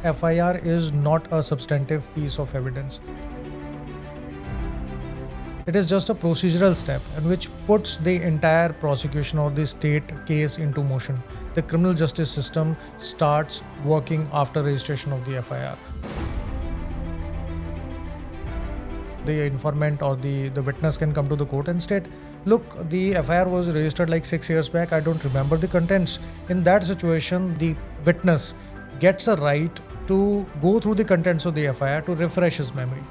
FIR is not a substantive piece of evidence. It is just a procedural step and which puts the entire prosecution or the state case into motion. The criminal justice system starts working after registration of the FIR. The informant or the witness can come to the court and state, look, the FIR was registered like 6 years back, I don't remember the contents. In that situation, the witness gets a right to go through the contents of the FIR to refresh his memory.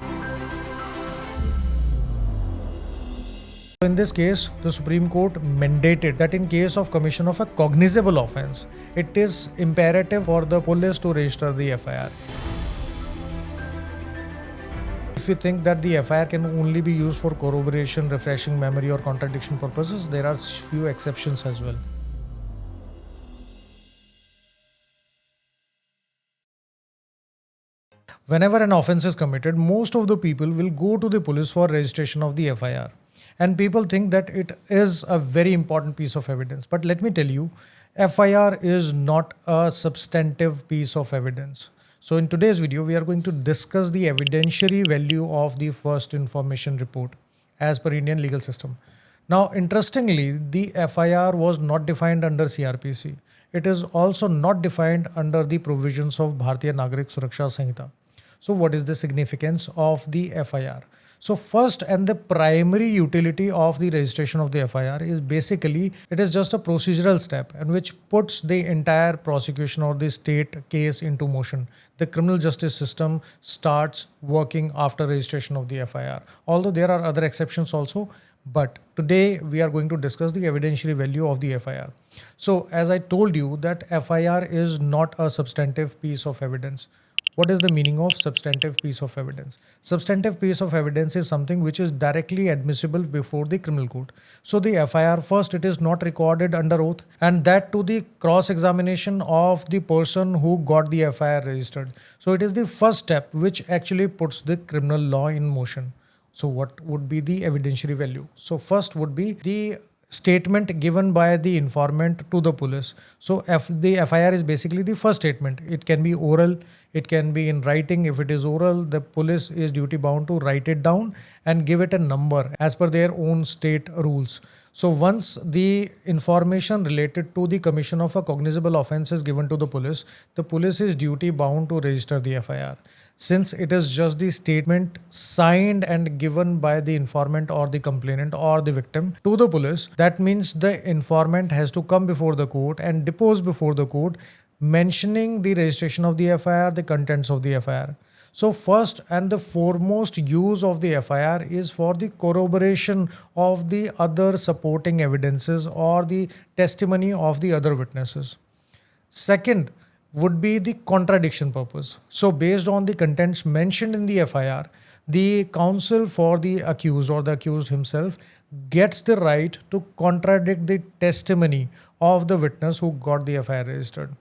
In this case, the Supreme Court mandated that in case of commission of a cognizable offence, it is imperative for the police to register the FIR. If you think that the FIR can only be used for corroboration, refreshing memory or contradiction purposes, there are few exceptions as well. Whenever an offence is committed, most of the people will go to the police for registration of the FIR. And people think that it is a very important piece of evidence. But let me tell you, FIR is not a substantive piece of evidence. So in today's video, we are going to discuss the evidentiary value of the first information report as per Indian legal system. Now, interestingly, the FIR was not defined under CrPC. It is also not defined under the provisions of Bharatiya Nagarik Suraksha Sanhita. So what is the significance of the FIR? So first and the primary utility of the registration of the FIR is basically it is just a procedural step and which puts the entire prosecution or the state case into motion. The criminal justice system starts working after registration of the FIR. Although there are other exceptions also, but today we are going to discuss the evidentiary value of the FIR. So as I told you that FIR is not a substantive piece of evidence. What is the meaning of substantive piece of evidence? Substantive piece of evidence is something which is directly admissible before the criminal court. So the FIR, first, it is not recorded under oath, and that to the cross-examination of the person who got the FIR registered. So it is the first step which actually puts the criminal law in motion. So what would be the evidentiary value? So first would be the statement given by the informant to the police. So the FIR is basically the first statement. It can be oral, it can be in writing. If it is oral, the police is duty bound to write it down and give it a number as per their own state rules. So once the information related to the commission of a cognizable offence is given to the police is duty bound to register the FIR. Since it is just the statement signed and given by the informant or the complainant or the victim to the police, that means the informant has to come before the court and depose before the court, mentioning the registration of the FIR, the contents of the FIR. So first and the foremost use of the FIR is for the corroboration of the other supporting evidences or the testimony of the other witnesses. Second would be the contradiction purpose. So based on the contents mentioned in the FIR, the counsel for the accused or the accused himself gets the right to contradict the testimony of the witness who got the FIR registered.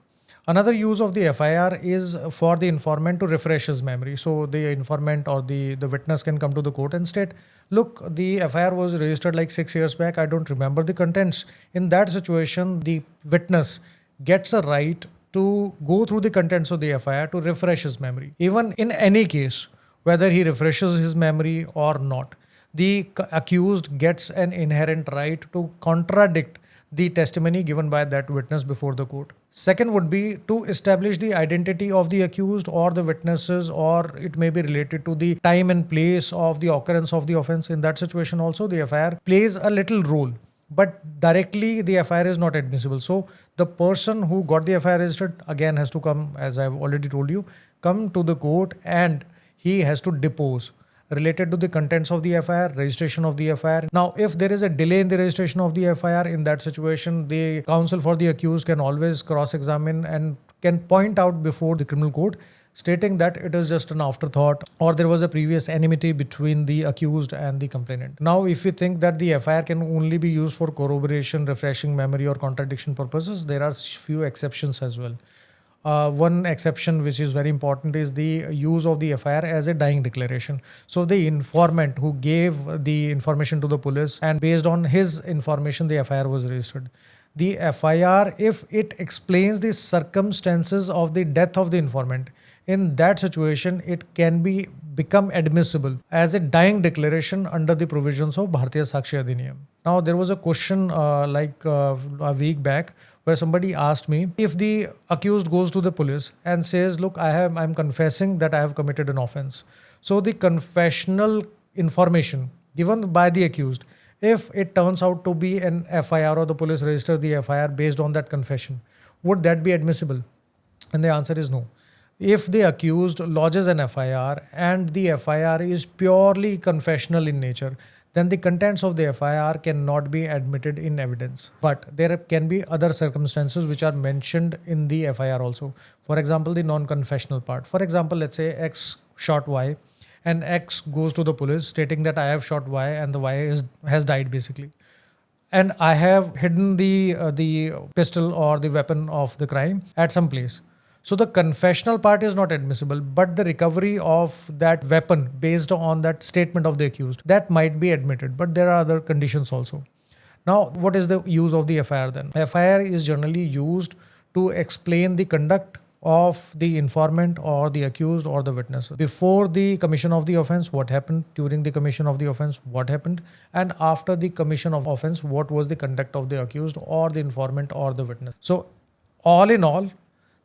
Another use of the FIR is for the informant to refresh his memory. So the informant or the witness can come to the court and state, look, the FIR was registered like 6 years back, I don't remember the contents. In that situation, the witness gets a right to go through the contents of the FIR to refresh his memory. Even in any case, whether he refreshes his memory or not, the accused gets an inherent right to contradict the testimony given by that witness before the court. Second would be to establish the identity of the accused or the witnesses, or it may be related to the time and place of the occurrence of the offense. In that situation also, the FIR plays a little role. But directly the FIR is not admissible. So the person who got the FIR registered again has to come, as I've already told you, come to the court and he has to depose related to the contents of the FIR, registration of the FIR. Now, if there is a delay in the registration of the FIR, in that situation, the counsel for the accused can always cross-examine and can point out before the criminal court stating that it is just an afterthought or there was a previous enmity between the accused and the complainant. Now, if you think that the FIR can only be used for corroboration, refreshing memory or contradiction purposes, there are few exceptions as well. One exception which is very important is the use of the FIR as a dying declaration. So the informant who gave the information to the police and based on his information the FIR was registered. The FIR, if it explains the circumstances of the death of the informant, in that situation, it can become admissible as a dying declaration under the provisions of Bharatiya Sakshi Adhiniyam. Now, there was a question a week back where somebody asked me, if the accused goes to the police and says, look, I'm confessing that I have committed an offense. So the confessional information given by the accused, if it turns out to be an FIR or the police register the FIR based on that confession, would that be admissible? And the answer is no. If the accused lodges an FIR and the FIR is purely confessional in nature, then the contents of the FIR cannot be admitted in evidence. But there can be other circumstances which are mentioned in the FIR also. For example, the non-confessional part. For example, let's say X shot Y and X goes to the police stating that I have shot Y and the Y has died basically. And I have hidden the pistol or the weapon of the crime at some place. So the confessional part is not admissible, but the recovery of that weapon based on that statement of the accused, that might be admitted, but there are other conditions also. Now, what is the use of the FIR then? FIR is generally used to explain the conduct of the informant or the accused or the witness. Before the commission of the offense, what happened? During the commission of the offense, what happened? And after the commission of offense, what was the conduct of the accused or the informant or the witness? So all in all,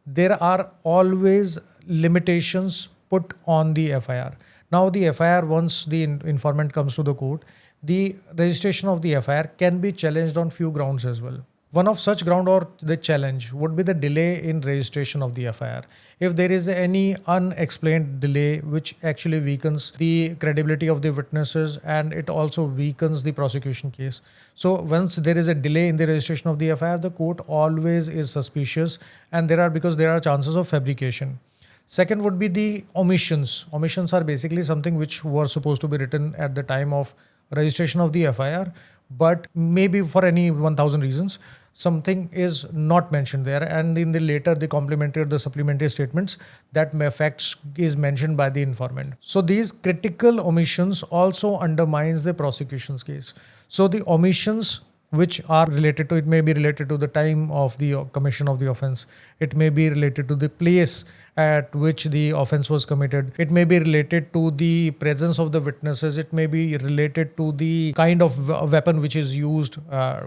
there are always limitations put on the FIR. Now the FIR, once the informant comes to the court, the registration of the FIR can be challenged on few grounds as well. One of such ground or the challenge would be the delay in registration of the FIR. If there is any unexplained delay which actually weakens the credibility of the witnesses and it also weakens the prosecution case. So once there is a delay in the registration of the FIR, the court always is suspicious and because there are chances of fabrication. Second would be the omissions. Omissions are basically something which were supposed to be written at the time of registration of the FIR, but maybe for any 1000 reasons, something is not mentioned there, and in the later the complementary or the supplementary statements, that facts is mentioned by the informant. So these critical omissions also undermines the prosecution's case. So the omissions which are related to, it may be related to the time of the commission of the offense, it may be related to the place at which the offense was committed, it may be related to the presence of the witnesses, it may be related to the kind of weapon which is used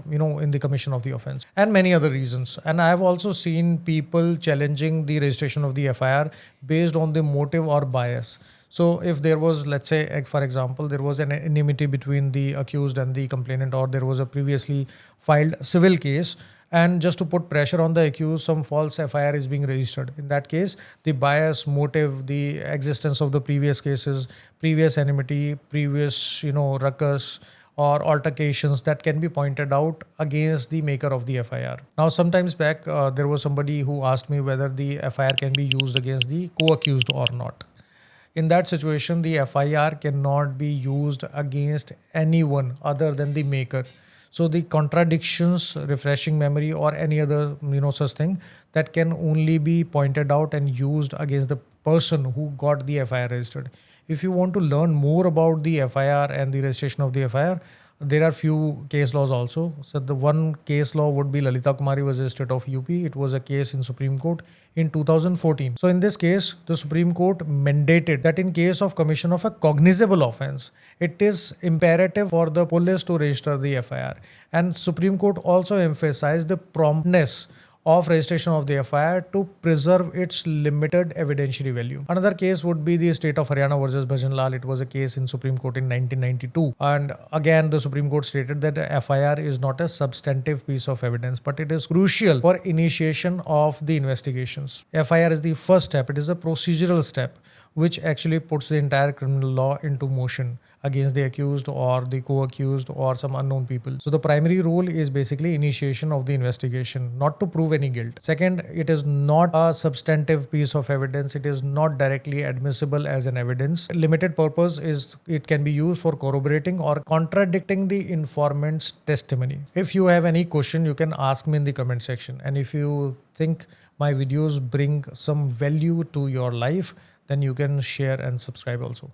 in the commission of the offense, and many other reasons. And I have also seen people challenging the registration of the FIR based on the motive or bias. So if there was, let's say, for example, there was an enmity between the accused and the complainant, or there was a previously filed civil case, and just to put pressure on the accused, some false FIR is being registered. In that case, the bias, motive, the existence of the previous cases, previous enmity, previous, ruckus or altercations, that can be pointed out against the maker of the FIR. Now, sometimes back, there was somebody who asked me whether the FIR can be used against the co-accused or not. In that situation, the FIR cannot be used against anyone other than the maker. So the contradictions, refreshing memory, or any other such thing, that can only be pointed out and used against the person who got the FIR registered. If you want to learn more about the FIR and the registration of the FIR, there are few case laws also. So the one case law would be Lalita Kumari versus State of UP. It was a case in Supreme Court in 2014. So in this case, the Supreme Court mandated that in case of commission of a cognizable offense, it is imperative for the police to register the FIR. And Supreme Court also emphasized the promptness of registration of the FIR to preserve its limited evidentiary value. Another case would be the state of Haryana versus Bhajanlal. It was a case in Supreme Court in 1992. And again, the Supreme Court stated that the FIR is not a substantive piece of evidence, but it is crucial for initiation of the investigations. FIR is the first step. It is a procedural step which actually puts the entire criminal law into motion against the accused or the co-accused or some unknown people. So the primary role is basically initiation of the investigation, not to prove any guilt. Second, it is not a substantive piece of evidence. It is not directly admissible as an evidence. Limited purpose is it can be used for corroborating or contradicting the informant's testimony. If you have any question, you can ask me in the comment section. And if you think my videos bring some value to your life, then you can share and subscribe also.